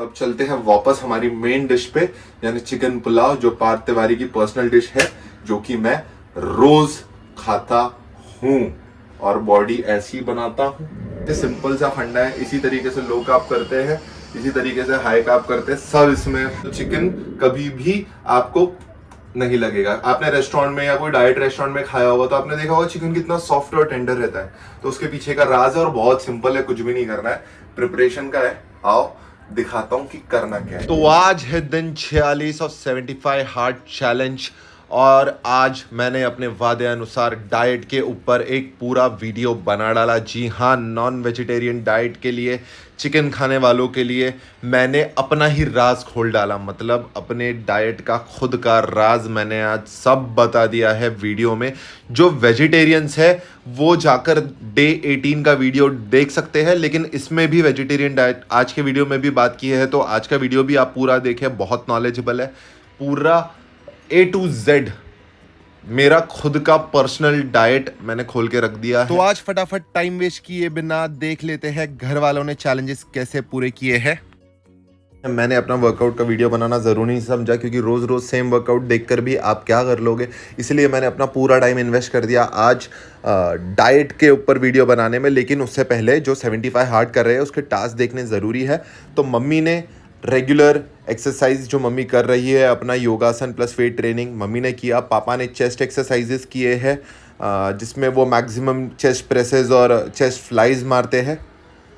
तो अब चलते हैं वापस हमारी मेन डिश पे, यानी चिकन पुलाव, जो पार्थ तिवारी की पर्सनल डिश है, जो कि मैं रोज खाता हूँ और बॉडी ऐसी बनाता हूँ। ये सिंपल सा फंडा है, इसी तरीके से लो कार्ब करते हैं, इसी तरीके से हाई कार्ब करते हैं सब इसमें। तो चिकन कभी भी आपको नहीं लगेगा। आपने रेस्टोरेंट में या कोई डाइट रेस्टोरेंट में खाया होगा तो आपने देखा होगा चिकन कितना सॉफ्ट और टेंडर रहता है। तो उसके पीछे का राज है और बहुत सिंपल है, कुछ भी नहीं करना है, प्रिपरेशन का है। आओ दिखाता हूं कि करना क्या है। तो आज है दिन 46 और 75 हार्ड चैलेंज, और आज मैंने अपने वादे अनुसार डाइट के ऊपर एक पूरा वीडियो बना डाला। जी हाँ, नॉन वेजिटेरियन डाइट के लिए, चिकन खाने वालों के लिए मैंने अपना ही राज खोल डाला। मतलब अपने डाइट का खुद का राज मैंने आज सब बता दिया है वीडियो में। जो वेजिटेरियंस है वो जाकर डे 18 का वीडियो देख सकते हैं, लेकिन इसमें भी वेजिटेरियन डाइट आज के वीडियो में भी बात की है, तो आज का वीडियो भी आप पूरा देखें, बहुत नॉलेजेबल है। पूरा A to Z मेरा खुद का पर्सनल डाइट मैंने खोल के रख दिया है। तो आज फटाफट टाइम वेस्ट किए बिना देख लेते हैं घर वालों ने चैलेंजेस कैसे पूरे किए हैं। मैंने अपना वर्कआउट का वीडियो बनाना ज़रूरी नहीं समझा, क्योंकि रोज़ रोज़ सेम वर्कआउट देखकर भी आप क्या कर लोगे, इसलिए मैंने अपना पूरा टाइम इन्वेस्ट कर दिया आज डाइट के ऊपर वीडियो बनाने में। लेकिन उससे पहले जो 75 हार्ड कर रहे हैं उसके टास्क देखने ज़रूरी है। तो मम्मी ने रेगुलर एक्सरसाइज जो मम्मी कर रही है, अपना योगासन प्लस वेट ट्रेनिंग मम्मी ने किया। पापा ने चेस्ट एक्सरसाइजेस किए हैं, जिसमें वो मैक्सिमम चेस्ट प्रेसेस और चेस्ट फ्लाइज मारते हैं।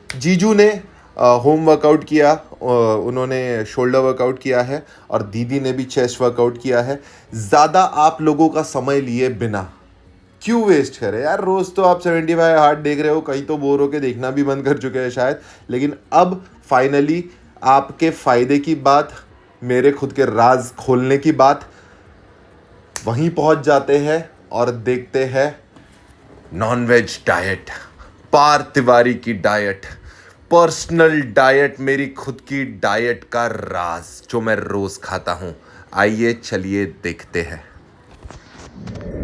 जीजू ने होम वर्कआउट किया, उन्होंने शोल्डर वर्कआउट किया है, और दीदी ने भी चेस्ट वर्कआउट किया है। ज़्यादा आप लोगों का समय लिए बिना क्यों वेस्ट करें यार। रोज़ तो आप 75 हार्ड देख रहे हो, कहीं तो बोर होकर देखना भी बंद कर चुके हैं शायद। लेकिन अब फाइनली आपके फ़ायदे की बात, मेरे खुद के राज खोलने की बात, वहीं पहुंच जाते हैं और देखते हैं non veg diet, Parth Tiwari की डाइट, पर्सनल डाइट, मेरी खुद की डाइट का राज जो मैं रोज़ खाता हूं। आइए चलिए देखते हैं।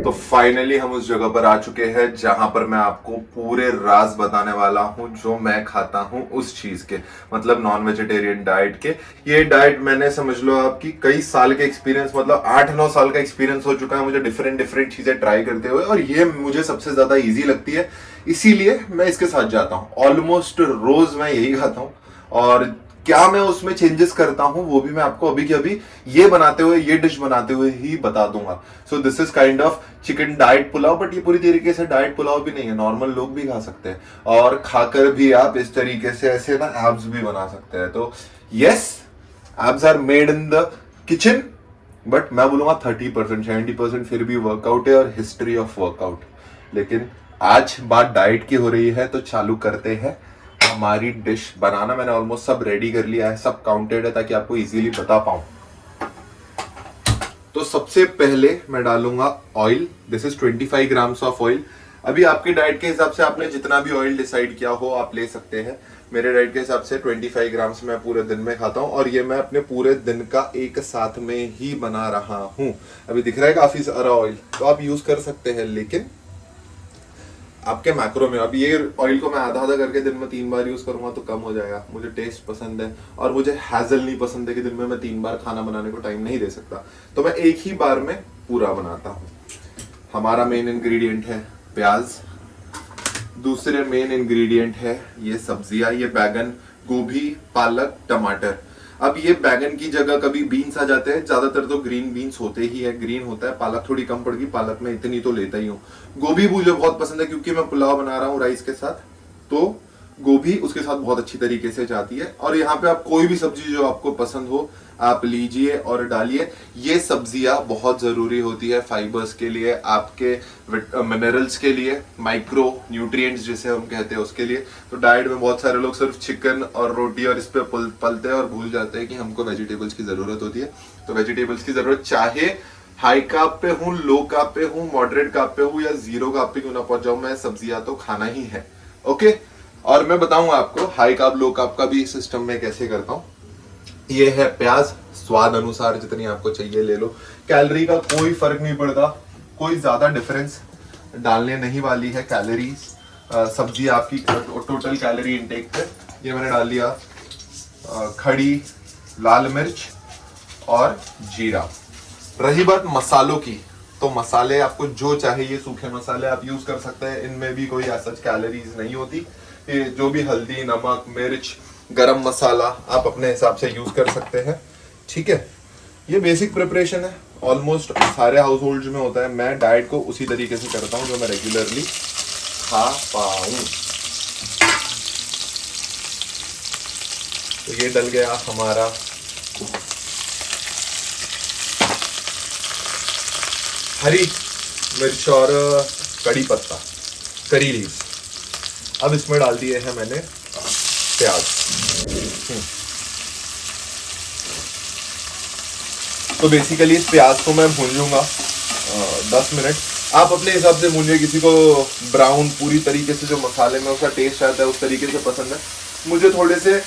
तो फाइनली हम उस जगह पर आ चुके हैं जहां पर मैं आपको पूरे राज बताने वाला हूं जो मैं खाता हूं उस चीज के, मतलब नॉन वेजिटेरियन डाइट के। ये डाइट मैंने, समझ लो आपकी कई साल के एक्सपीरियंस, मतलब 8-9 साल का एक्सपीरियंस हो चुका है मुझे डिफरेंट चीजें ट्राई करते हुए, और ये मुझे सबसे ज्यादा ईजी लगती है, इसीलिए मैं इसके साथ जाता हूँ। ऑलमोस्ट रोज मैं यही खाता हूँ, और क्या मैं उसमें चेंजेस करता हूं वो भी मैं आपको अभी के अभी ये बनाते हुए, ये डिश बनाते हुए ही बता दूंगा। So this is kind of chicken diet pulao, but ये पूरी तरीके से डाइट पुलाव भी नहीं है, नॉर्मल लोग भी खा सकते हैं, और खाकर भी आप इस तरीके से ऐसे ना एब्स भी बना सकते हैं। तो yes, abs are made in the kitchen, but मैं बोलूंगा 30%, 70% फिर भी वर्कआउट है और हिस्ट्री ऑफ वर्कआउट। लेकिन आज बात डाइट की हो रही है, तो चालू करते हैं हमारी डिश बनाना। मैंने ऑलमोस्ट सब रेडी कर लिया है, सब काउंटेड है ताकि आपको इजीली बता पाऊं। तो सबसे पहले मैं डालूंगा oil. This is 25 grams of oil. अभी आपके डाइट के हिसाब से आपने जितना भी ऑयल डिसाइड किया हो आप ले सकते हैं। मेरे डाइट के हिसाब से 25 ग्राम्स मैं पूरे दिन में खाता हूं, और ये मैं अपने पूरे दिन का एक साथ में ही बना रहा हूं। अभी दिख रहा है काफी सारा ऑयल, तो आप यूज कर सकते हैं, लेकिन आपके मैक्रो में। अब ये ऑयल को मैं आधा आधा करके दिन में 3 बार यूज करूंगा तो कम हो जाएगा। मुझे टेस्ट पसंद है, और मुझे हैजल नहीं पसंद है कि दिन में मैं 3 बार खाना बनाने को टाइम नहीं दे सकता, तो मैं एक ही बार में पूरा बनाता हूं। हमारा मेन इंग्रेडिएंट है प्याज। दूसरे मेन इंग्रेडिएंट है ये सब्जियां, ये बैगन, गोभी, पालक, टमाटर। अब ये बैगन की जगह कभी बीन्स आ जाते हैं, ज्यादातर तो ग्रीन बीन्स होते ही है, ग्रीन होता है। पालक थोड़ी कम पड़ गई, पालक में इतनी तो लेता ही हूँ। गोभी मुझे बहुत पसंद है, क्योंकि मैं पुलाव बना रहा हूँ राइस के साथ, तो गोभी उसके साथ बहुत अच्छी तरीके से जाती है। और यहाँ पे आप कोई भी सब्जी जो आपको पसंद हो आप लीजिए और डालिए। ये सब्जियां बहुत जरूरी होती है फाइबर्स के लिए, आपके मिनरल्स के लिए, माइक्रो न्यूट्रिएंट्स जिसे हम कहते हैं उसके लिए। तो डाइट में बहुत सारे लोग सिर्फ चिकन और रोटी और इस पे पलते हैं और भूल जाते हैं कि हमको वेजिटेबल्स की जरूरत होती है। तो वेजिटेबल्स की जरूरत, चाहे हाई कार्ब पे हूँ, लो कार्ब पे हूँ, मॉडरेट कार्ब पे हूँ, या जीरो कार्ब पे क्यों ना पहुंच जाऊं, मैं सब्जियां तो खाना ही है। ओके, और मैं बताऊंगा आपको हाई कार्ब लो कार्ब का भी सिस्टम में कैसे करता हूँ। ये है प्याज, स्वाद अनुसार जितनी आपको चाहिए ले लो। कैलोरी का कोई फर्क नहीं पड़ता, कोई ज्यादा डिफरेंस डालने नहीं वाली है कैलोरीज। सब्जी आपकी टोटल कैलोरी इनटेक पे। ये मैंने डाल दिया खड़ी लाल मिर्च और जीरा। रही बात मसालों की, तो मसाले आपको जो चाहिए सूखे मसाले आप यूज कर सकते हैं, इनमें भी कोई ऐसा कैलोरीज नहीं होती। ये जो भी हल्दी, नमक, मिर्च, गरम मसाला आप अपने हिसाब से यूज कर सकते हैं, ठीक है। ये बेसिक प्रिपरेशन है, ऑलमोस्ट सारे हाउस होल्ड में होता है। मैं डाइट को उसी तरीके से करता हूँ जो मैं रेगुलरली खा पाऊँ। तो ये डल गया हमारा हरी मिर्च और कड़ी पत्ता, करी लीव्स। अब इसमें डाल दिए हैं मैंने प्याज। तो बेसिकली इस प्याज को मैं भूंजूंगा 10 मिनट। आप अपने हिसाब से भूंजिए, किसी को ब्राउन पूरी तरीके से जो मसाले में उसका टेस्ट आता है उस तरीके से पसंद है। मुझे थोड़े से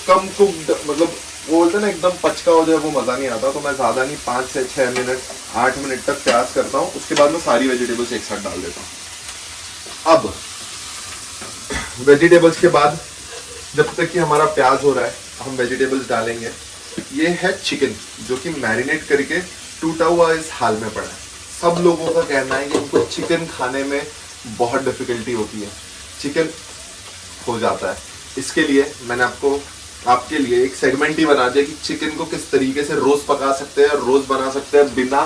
कम कुक्ड, मतलब वो बोलते हैं ना एकदम पचका हो जाए, वो मज़ा नहीं आता। तो मैं ज़्यादा नहीं 5 से 6 मिनट 8 मिनट तक प्याज करता हूँ। उसके बाद मैं सारी वेजिटेबल्स एक साथ डाल देता हूँ। अब वेजिटेबल्स के बाद जब तक कि हमारा प्याज हो रहा है हम वेजिटेबल्स डालेंगे। ये है चिकन जो कि मैरिनेट करके टूटा हुआ इस हाल में पड़ा है। सब लोगों का कहना है कि उनको चिकन खाने में बहुत डिफिकल्टी होती है, चिकन हो जाता है। इसके लिए मैंने आपके लिए एक सेगमेंट ही बना दिया कि चिकन को किस तरीके से रोज पका सकते हैं और रोज बना सकते हैं बिना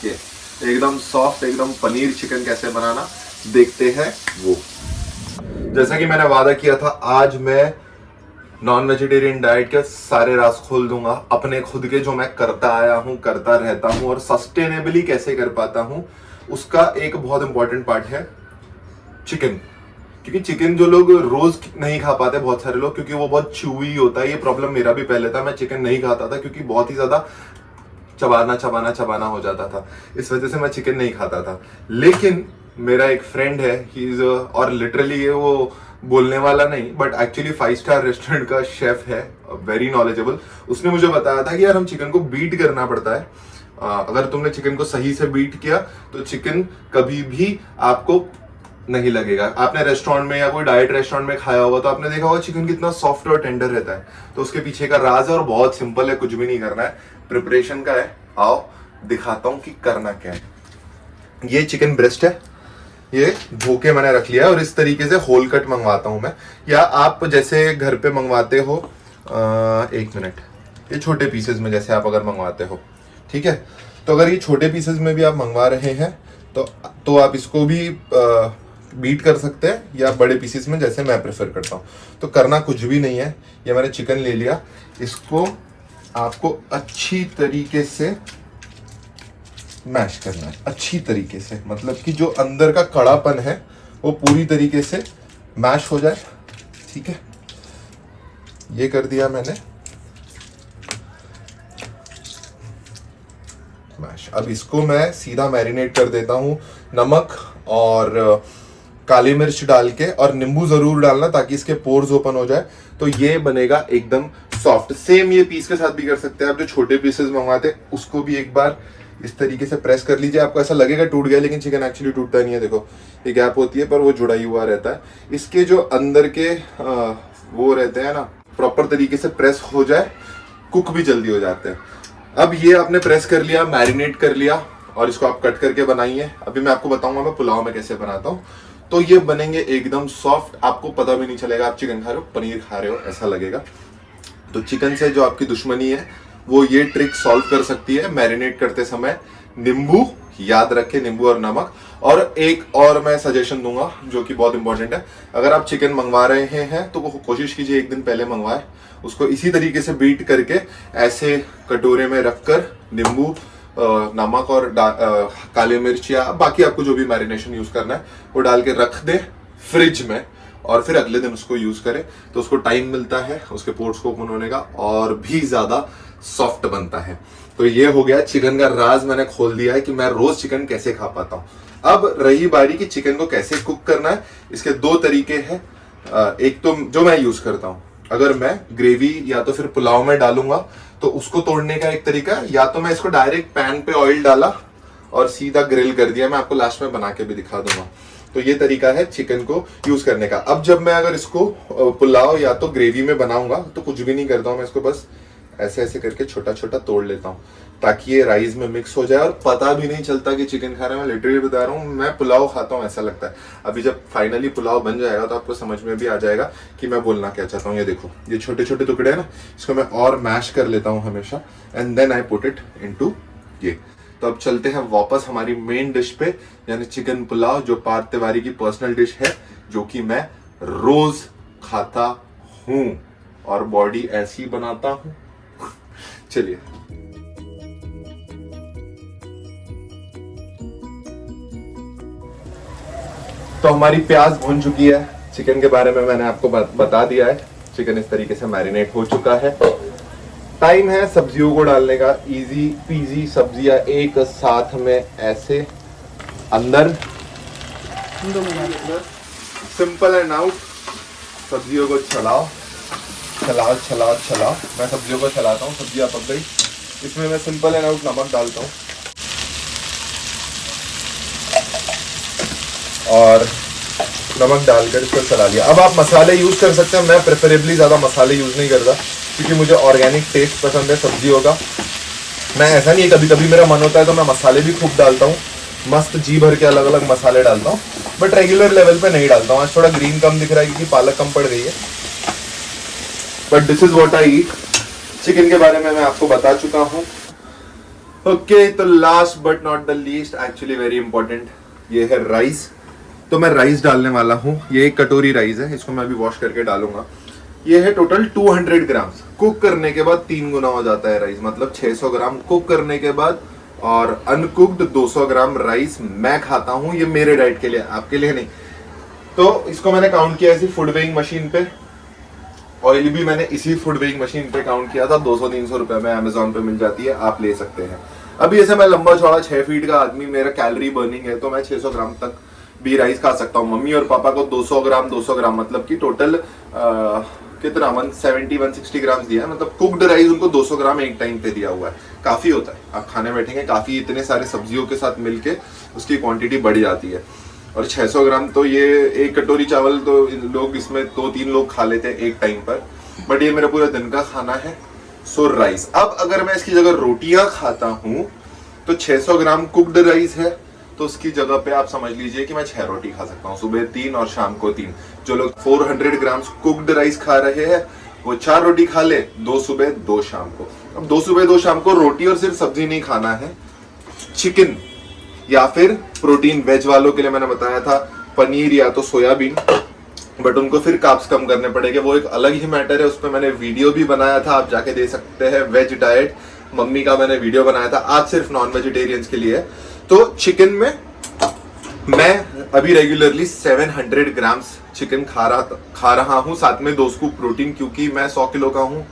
के एकदम सॉफ्ट, एकदम पनीर चिकन कैसे बनाना देखते हैं वो। जैसा कि मैंने वादा किया था, आज मैं नॉन वेजिटेरियन डाइट के सारे राज खोल दूंगा, अपने खुद के जो मैं करता आया हूं, करता रहता हूं और सस्टेनेबली कैसे कर पाता हूं। उसका एक बहुत इंपॉर्टेंट पार्ट है चिकन। क्योंकि चिकन जो लोग रोज नहीं खा पाते बहुत सारे लोग, क्योंकि वो बहुत च्यूई होता है। ये प्रॉब्लम मेरा भी पहले था, मैं चिकन नहीं खाता था क्योंकि बहुत ही ज्यादा चबाना हो जाता था। इस वजह से मैं चिकन नहीं खाता था। लेकिन मेरा एक फ्रेंड है, ही इज, और लिटरली वो बोलने वाला नहीं बट एक्चुअली 5 स्टार रेस्टोरेंट का शेफ है, वेरी नॉलेजेबल। उसने मुझे बताया था कि यार हम चिकन को बीट करना पड़ता है। अगर तुमने चिकन को सही से बीट किया तो चिकन कभी भी आपको नहीं लगेगा। आपने रेस्टोरेंट में या कोई डाइट रेस्टोरेंट में खाया होगा तो आपने देखा होगा चिकन कितना सॉफ्ट और टेंडर रहता है। तो उसके पीछे का राज है और बहुत सिंपल है, कुछ भी नहीं करना है, प्रिपरेशन का है। आओ दिखाता हूं कि करना क्या है। ये चिकन ब्रेस्ट है, ये धो के मैंने रख लिया है और इस तरीके से होल कट मंगवाता हूं मैं, या आप जैसे घर पे मंगवाते हो। 1 मिनट, ये छोटे पीसेस में जैसे आप अगर मंगवाते हो, ठीक है। तो अगर ये छोटे पीसेस में भी आप मंगवा रहे हैं तो आप इसको भी बीट कर सकते हैं, या बड़े पीसेस में जैसे मैं प्रेफर करता हूँ। तो करना कुछ भी नहीं है। ये मैंने चिकन ले लिया, इसको आपको अच्छी तरीके से मैश करना है, अच्छी तरीके से, मतलब कि जो अंदर का कड़ापन है वो पूरी तरीके से मैश हो जाए, ठीक है। ये कर दिया मैंने मैश। अब इसको मैं सीधा मैरिनेट कर देता हूँ नमक और काली मिर्च डाल के, और नींबू जरूर डालना ताकि इसके पोर्स ओपन हो जाए। तो ये बनेगा एकदम सॉफ्ट। सेम ये पीस के साथ भी कर सकते हैं आप, जो छोटे पीसेस मंगवाते हैं उसको भी एक बार इस तरीके से प्रेस कर लीजिए। आपको ऐसा लगेगा टूट गया, लेकिन चिकन एक्चुअली टूटता नहीं है। देखो ये गैप होती है पर वो जुड़ा ही हुआ रहता है। इसके जो अंदर के वो रहते हैं ना, प्रॉपर तरीके से प्रेस हो जाए, कुक भी जल्दी हो जाते हैं। अब ये आपने प्रेस कर लिया, मैरिनेट कर लिया, और इसको आप कट करके बनाइए। अभी मैं आपको बताऊंगा मैं पुलाव में कैसे बनाता हूँ। तो ये बनेंगे एकदम सॉफ्ट, आपको पता भी नहीं चलेगा आप चिकन खा रहे हो, पनीर खा रहे हो, ऐसा लगेगा। तो चिकन से जो आपकी दुश्मनी है वो ये ट्रिक सॉल्व कर सकती है। मैरिनेट करते समय नींबू याद रखें, नींबू और नमक। और एक और मैं सजेशन दूंगा जो कि बहुत इंपॉर्टेंट है, अगर आप चिकन मंगवा रहे हैं तो कोशिश कीजिए 1 दिन पहले मंगवाए। उसको इसी तरीके से बीट करके ऐसे कटोरे में रखकर नींबू, नमक और काली मिर्च या बाकी आपको जो भी मैरिनेशन यूज करना है वो डाल के रख दे फ्रिज में, और फिर अगले दिन उसको यूज करें तो उसको टाइम मिलता है उसके पोर्स को ओपन होने का, और भी ज्यादा सॉफ्ट बनता है। तो ये हो गया चिकन का राज, मैंने खोल दिया है कि मैं रोज चिकन कैसे खा पाता हूँ। अब रही बारी कि चिकन को कैसे कुक करना है। इसके 2 तरीके हैं। एक तो जो मैं यूज करता हूँ, अगर मैं ग्रेवी या तो फिर पुलाव में डालूंगा तो उसको तोड़ने का एक तरीका, या तो मैं इसको डायरेक्ट पैन पे ऑयल डाला और सीधा ग्रिल कर दिया। मैं आपको लास्ट में बना के भी दिखा दूंगा। तो ये तरीका है चिकन को यूज करने का। अब जब मैं अगर इसको पुलाव या तो ग्रेवी में बनाऊंगा तो कुछ भी नहीं करता हूँ, मैं इसको बस ऐसे ऐसे करके छोटा छोटा तोड़ लेता हूँ ताकि ये राइस में मिक्स हो जाए और पता भी नहीं चलता कि चिकन खा रहे हैं। मैं लिटरली बता रहा हूँ, मैं पुलाव खाता हूँ ऐसा लगता है। अभी जब फाइनली पुलाव बन जाएगा तो आपको समझ में भी आ जाएगा कि मैं बोलना क्या चाहता हूँ। ये देखो, ये छोटे छोटे टुकड़े हैं ना, इसको मैं और मैश कर लेता हूँ हमेशा and then I put it into ये। तो अब चलते हैं वापस हमारी मेन डिश पे, यानी चिकन पुलाव, जो पार्थ तिवारी की पर्सनल डिश है, जो कि मैं रोज खाता हूं और बॉडी ऐसी बनाता हूं। चलिए, तो हमारी प्याज भुन चुकी है। चिकन के बारे में मैंने आपको बता दिया है। चिकन इस तरीके से मैरिनेट हो चुका है। टाइम है सब्जियों को डालने का। इजी पीजी सब्जियां एक साथ में ऐसे अंदर, सिंपल एंड आउट। सब्जियों को चलाओ चलाओ चलाओ चलाओ। मैं सब्जियों को चलाता हूँ, सब्जियां पक गई। इसमें मैं सिंपल एंड आउट नमक डालता हूँ और नमक डालकर इसको चला लिया। अब आप मसाले यूज कर सकते हैं, मैं प्रेफरेबली ज्यादा मसाले यूज नहीं करता क्योंकि मुझे ऑर्गेनिक टेस्ट पसंद है सब्जियों का। मैं ऐसा नहीं है, कभी कभी मेरा मन होता है तो मैं मसाले भी खूब डालता हूँ, मस्त जी भर के अलग अलग मसाले डालता हूँ, बट रेगुलर लेवल पे नहीं डालता हूँ। आज थोड़ा ग्रीन कम दिख रहा है क्योंकि पालक कम पड़ गई है, but this is what I eat. Chicken के बारे में मैं आपको बता चुका हूँ। ओके, तो last but not the least, actually very important, ये है राइस। तो मैं राइस डालने वाला हूँ। ये एक कटोरी राइस है, इसको मैं अभी वॉश करके डालूंगा। ये है टोटल 200 ग्राम। कुक करने के बाद 3 गुना हो जाता है राइस, मतलब 600 ग्राम कुक करने के बाद, और अनकुक्ड 200 ग्राम राइस मैं खाता हूँ। ये मेरे डाइट के लिए, आपके लिए नहीं। तो इसको मैंने काउंट किया इसी फूड वेइंग मशीन पे। ऑयल भी मैंने इसी फूड वेइंग मशीन पे काउंट किया था। 200-300 रुपए में अमेजोन पे मिल जाती है, आप ले सकते हैं। अभी जैसे मैं लंबा चौड़ा 6 फीट का आदमी, मेरा कैलोरी बर्निंग है, तो मैं 600 ग्राम तक भी राइस खा सकता हूँ। मम्मी और पापा को 200 ग्राम मतलब कि टोटल कितना 170-160 ग्राम दिया है। मतलब कुक्ड राइस उनको 200 ग्राम एक टाइम पे दिया हुआ है। काफी होता है, आप खाने बैठेंगे काफी, इतने सारे सब्जियों के साथ मिलके उसकी क्वांटिटी बढ़ जाती है। और 600 ग्राम तो ये एक कटोरी चावल तो लोग इसमें 2-3 लोग खा लेते हैं एक टाइम पर, बट ये मेरा पूरा दिन का खाना है। सो राइस, अब अगर मैं इसकी जगह रोटियां खाता हूं तो 600 ग्राम कुक्ड राइस है, तो उसकी जगह पे आप समझ लीजिए कि मैं 6 रोटी खा सकता हूँ, सुबह 3 और शाम को 3। जो लोग 400 ग्राम कुक्ड राइस खा रहे हैं वो 4 रोटी खा ले, 2 सुबह 2 शाम को। अब 2 सुबह 2 शाम को रोटी और सिर्फ सब्जी नहीं खाना है, चिकन या फिर प्रोटीन। वेज वालों के लिए मैंने बताया था पनीर या तो सोयाबीन, बट उनको फिर कार्ब्स कम करने पड़ेंगे, वो एक अलग ही मैटर है। उस पर मैंने वीडियो भी बनाया था, आप जाके दे सकते हैं। वेज डाइट मम्मी का मैंने वीडियो बनाया था, आज सिर्फ नॉन वेजिटेरियंस के लिए है। तो चिकन में मैं अभी रेगुलरली 700 ग्राम चिकन खा रहा हूँ, साथ में 2 स्कूप प्रोटीन, क्योंकि मैं 100 किलो का हूँ।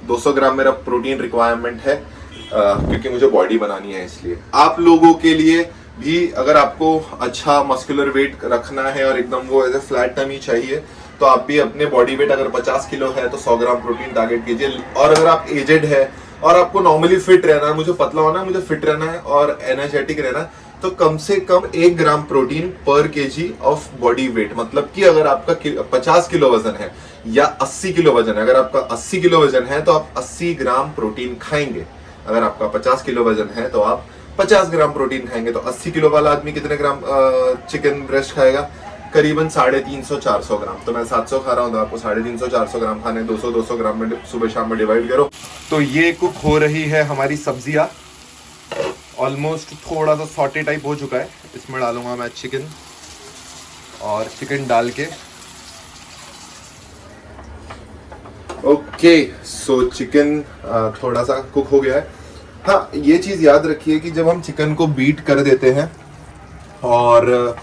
200 ग्राम मेरा प्रोटीन रिक्वायरमेंट है, क्योंकि मुझे बॉडी बनानी है। इसलिए आप लोगों के लिए भी, अगर आपको अच्छा मस्कुलर वेट रखना है और एकदम वो ऐसे फ्लैट टमी चाहिए, तो आप भी अपने बॉडी वेट अगर 50 किलो है तो 100 ग्राम प्रोटीन टारगेट कीजिए। और अगर आप एजेड है और आपको नॉर्मली फिट रहना है, मुझे पतला होना है, मुझे फिट रहना है और एनर्जेटिक रहना है, तो कम से कम 1 ग्राम प्रोटीन पर केजी ऑफ बॉडी वेट। मतलब कि अगर आपका 50 किलो वजन है या 80 किलो वजन है, अगर आपका 80 किलो वजन है तो आप 80 ग्राम प्रोटीन खाएंगे। अगर आपका 50 किलो वजन है तो आप 50 ग्राम प्रोटीन खाएंगे। तो 80 किलो वाला आदमी कितने ग्राम चिकन ब्रेस्ट खाएगा? करीबन 350-400 ग्राम। तो मैं 700 खा रहा हूँ, तो आपको 350-400 ग्राम खाने, 200-200 ग्राम में सुबह शाम में डिवाइड करो। तो ये कुक हो रही है हमारी सब्जियां, ऑलमोस्ट थोड़ा सा सॉटे टाइप हो चुका है। इसमें डालूंगा मैं चिकन, और चिकन डाल के ओके, सो चिकन थोड़ा सा कुक हो गया है। हाँ, ये चीज याद रखिए कि जब हम चिकन को बीट कर देते हैं और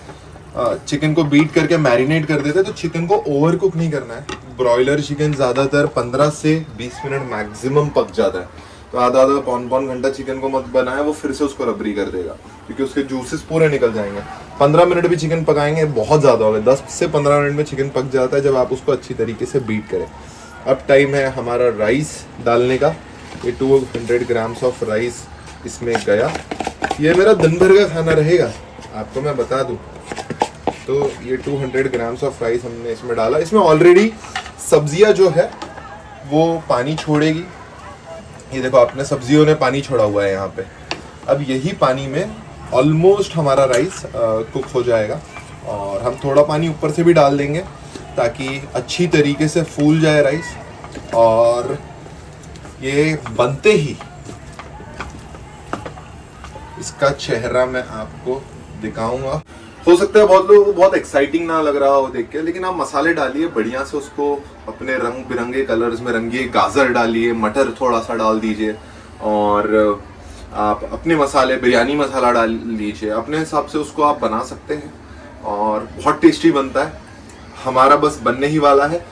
चिकन को बीट करके मैरिनेट कर देते हैं, तो चिकन को ओवर कुक नहीं करना है। ब्रॉयलर चिकन ज्यादातर 15 से 20 मिनट मैक्सिमम पक जाता है। तो आधा पौन घंटा चिकन को मत बनाए, वो फिर से उसको रबरी कर देगा, क्योंकि उसके जूसेस पूरे निकल जाएंगे। 15 मिनट भी चिकन पकाएंगे बहुत ज्यादा होगा। 10 से 15 मिनट में चिकन पक जाता है जब आप उसको अच्छी तरीके से बीट करें। अब टाइम है हमारा राइस डालने का। ये 200 ग्राम्स ऑफ राइस इसमें गया। ये मेरा दिन भर का खाना रहेगा, आपको मैं बता दूं। तो ये 200 ग्राम्स ऑफ राइस हमने इसमें डाला। इसमें ऑलरेडी सब्जियां जो है वो पानी छोड़ेगी। ये देखो आपने सब्जियों ने पानी छोड़ा हुआ है यहाँ पे। अब यही पानी में ऑलमोस्ट हमारा राइस कुक हो जाएगा और हम थोड़ा पानी ऊपर से भी डाल देंगे ताकि अच्छी तरीके से फूल जाए राइस। और ये बनते ही इसका चेहरा मैं आपको दिखाऊंगा। हो सकता है बहुत लोगों को बहुत एक्साइटिंग ना लग रहा हो देख के, लेकिन आप मसाले डालिए बढ़िया से, उसको अपने रंग बिरंगे कलर्स में रंगिए। गाजर डालिए, मटर थोड़ा सा डाल दीजिए और आप अपने मसाले, बिरयानी मसाला डाल लीजिए अपने हिसाब से, उसको आप बना सकते हैं और बहुत टेस्टी बनता है। हमारा बस बनने ही वाला है,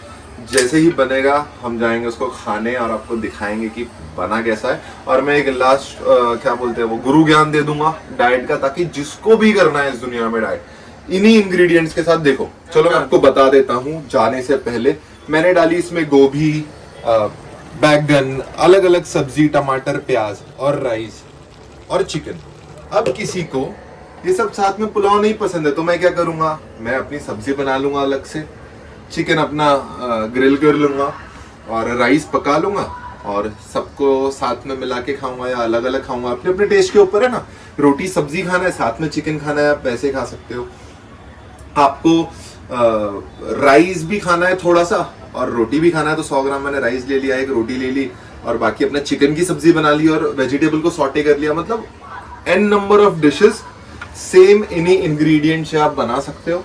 जैसे ही बनेगा हम जाएंगे उसको खाने और आपको दिखाएंगे कि बना कैसा है। और मैं एक लास्ट क्या बोलते हैं वो गुरु ज्ञान दे दूंगा डाइट का, ताकि जिसको भी करना है इस दुनिया में डाइट इन्हीं इंग्रेडिएंट्स के साथ। देखो चलो मैं आपको बता देता हूँ जाने से पहले। मैंने डाली इसमें गोभी, बैगन, अलग अलग सब्जी, टमाटर, प्याज और राइस और चिकन। अब किसी को ये सब साथ में पुलाव नहीं पसंद है तो मैं क्या करूंगा, मैं अपनी सब्जी बना लूंगा अलग से, चिकन अपना ग्रिल कर लूंगा और राइस पका लूंगा और सबको साथ में मिला के खाऊंगा या अलग अलग खाऊंगा, अपने अपने टेस्ट के ऊपर है ना। रोटी सब्जी खाना है, साथ में चिकन खाना है, आप वैसे खा सकते हो। आपको राइस भी खाना है थोड़ा सा और रोटी भी खाना है तो 100 ग्राम मैंने राइस ले लिया, एक रोटी ले ली और बाकी अपने चिकन की सब्जी बना ली और वेजिटेबल को सॉटे कर लिया। मतलब n number of dishes same इन्हीं इंग्रेडिएंट से आप बना सकते हो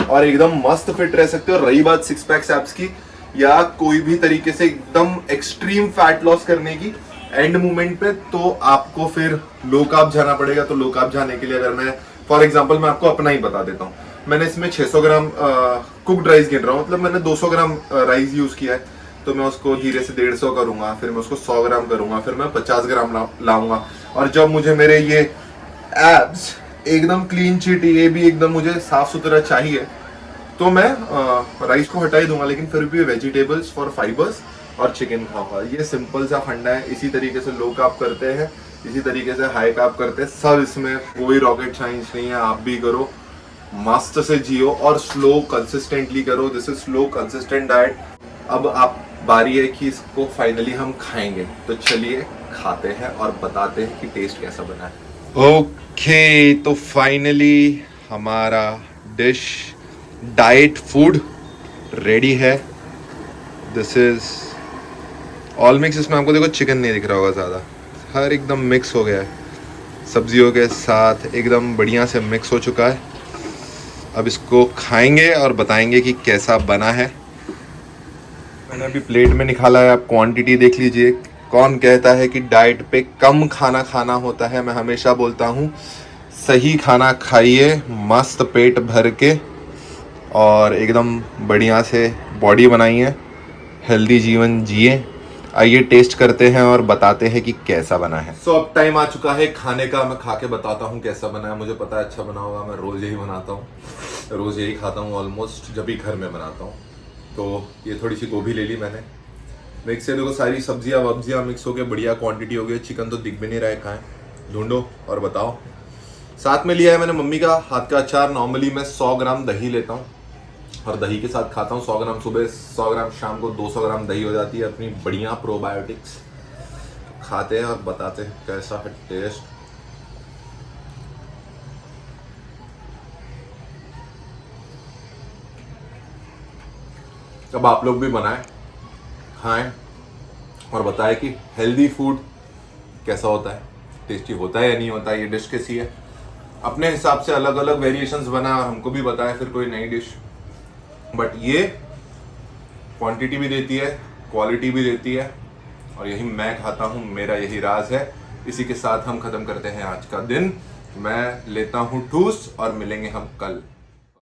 और एकदम मस्त फिट रह सकते हो। रही बात 6 पैक्स एब्स की या कोई भी तरीके से एकदम एक्सट्रीम फैट लॉस करने की एंड मोमेंट पे, तो आपको फिर लो कार्ब जाना पड़ेगा। तो लो कार्ब जाने के लिए अगर मैं फॉर एग्जांपल मैं आपको अपना ही बता देता हूँ, मैंने इसमें 600 ग्राम कुक्ड राइस गिन रहा हूँ, मतलब मैंने 200 ग्राम राइस यूज किया है तो मैं उसको धीरे से 150 करूंगा, फिर मैं उसको 100 ग्राम करूंगा, फिर मैं 50 ग्राम लाऊंगा। और जब मुझे मेरे ये एब्स एकदम क्लीन चिट, ये भी एकदम मुझे साफ सुथरा चाहिए तो मैं राइस को हटा ही दूंगा, लेकिन फिर भी वेजिटेबल्स फॉर फाइबर्स और चिकन खाऊंगा। ये सिंपल सा फंडा है। इसी तरीके से लो कार्ब करते हैं, इसी तरीके से हाई कार्ब करते हैं सब। इसमें कोई रॉकेट साइंस नहीं है। आप भी करो, मस्त से जियो और स्लो कंसिस्टेंटली करो। This is slow consistent diet. अब आप बारी है कि इसको फाइनली हम खाएंगे, तो चलिए खाते हैं और बताते हैं कि टेस्ट कैसा बना है। ओके, तो फाइनली हमारा डिश डाइट फूड रेडी है। This is all mix. इसमें आपको देखो चिकन नहीं दिख रहा होगा ज़्यादा, हर एकदम मिक्स हो गया है सब्जियों के साथ, एकदम बढ़िया से मिक्स हो चुका है। अब इसको खाएंगे और बताएंगे कि कैसा बना है। मैंने अभी प्लेट में निकाला है, आप क्वांटिटी देख लीजिए। कौन कहता है कि डाइट पे कम खाना खाना होता है? मैं हमेशा बोलता हूँ सही खाना खाइए, मस्त पेट भर के और एकदम बढ़िया से बॉडी बनाइए, हेल्दी जीवन जिए। आइए टेस्ट करते हैं और बताते हैं कि कैसा बना है। सो अब टाइम आ चुका है खाने का। मैं खा के बताता हूँ कैसा बना है। मुझे पता है अच्छा बना होगा, मैं रोज यही बनाता हूँ, रोज यही खाता हूँ ऑलमोस्ट, जब भी घर में बनाता हूँ। तो ये थोड़ी सी गोभी ले ली मैंने, मिक्स से देखो सारी सब्जियां वब्जियां मिक्स हो गए, बढ़िया क्वांटिटी हो गई। चिकन तो दिख भी नहीं रहा है, कहाँ है, ढूंढो और बताओ। साथ में लिया है मैंने मम्मी का हाथ का अचार। नॉर्मली मैं 100 ग्राम दही लेता हूँ और दही के साथ खाता हूँ। 100 ग्राम सुबह, 100 ग्राम शाम को, 200 ग्राम दही हो जाती है अपनी बढ़िया प्रोबायोटिक्स। खाते हैं और बताते हैं कैसा है टेस्ट। अब आप लोग भी बनाएं, खाएं और बताएं कि हेल्दी फूड कैसा होता है, टेस्टी होता है या नहीं होता है, ये डिश कैसी है। अपने हिसाब से अलग अलग वेरिएशंस बनाएं और हमको भी बताएं फिर कोई नई डिश। बट ये क्वांटिटी भी देती है, क्वालिटी भी देती है और यही मैं खाता हूँ, मेरा यही राज है। इसी के साथ हम खत्म करते हैं आज का दिन। मैं लेता हूँ ठूस और मिलेंगे हम कल।